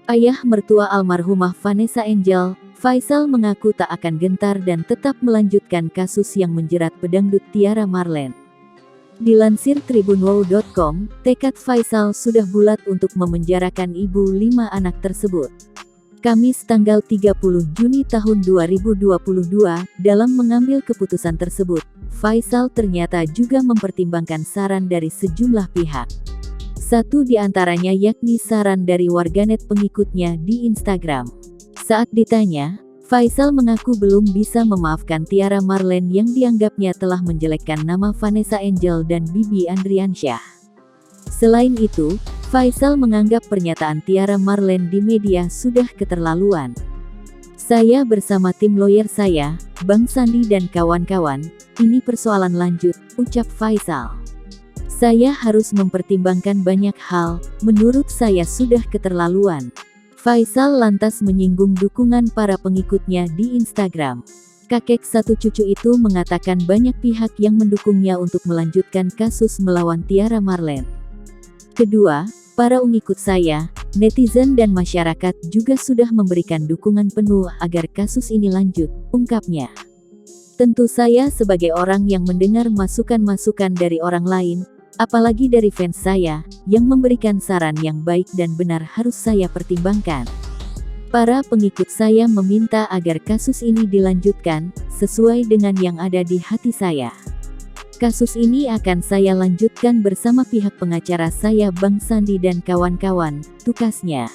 Ayah mertua almarhumah Vanessa Angel, Faisal mengaku tak akan gentar dan tetap melanjutkan kasus yang menjerat pedangdut Tiara Marlene. Dilansir tribunwow.com, tekad Faisal sudah bulat untuk memenjarakan ibu 5 anak tersebut. Kamis tanggal 30 Juni tahun 2022, dalam mengambil keputusan tersebut, Faisal ternyata juga mempertimbangkan saran dari sejumlah pihak. Satu di antaranya yakni saran dari warganet pengikutnya di Instagram. Saat ditanya, Faisal mengaku belum bisa memaafkan Tiara Marlene yang dianggapnya telah menjelekkan nama Vanessa Angel dan Bibi Andriansyah. Selain itu, Faisal menganggap pernyataan Tiara Marlene di media sudah keterlaluan. "Saya bersama tim lawyer saya, Bang Sandi dan kawan-kawan, ini persoalan lanjut," ucap Faisal. "Saya harus mempertimbangkan banyak hal, menurut saya sudah keterlaluan." Faisal lantas menyinggung dukungan para pengikutnya di Instagram. Kakek satu cucu itu mengatakan banyak pihak yang mendukungnya untuk melanjutkan kasus melawan Tiara Marlene. "Kedua, para pengikut saya, netizen dan masyarakat juga sudah memberikan dukungan penuh agar kasus ini lanjut," ungkapnya. "Tentu saya sebagai orang yang mendengar masukan-masukan dari orang lain, apalagi dari fans saya, yang memberikan saran yang baik dan benar harus saya pertimbangkan. Para pengikut saya meminta agar kasus ini dilanjutkan, sesuai dengan yang ada di hati saya. Kasus ini akan saya lanjutkan bersama pihak pengacara saya Bang Sandi dan kawan-kawan," tukasnya.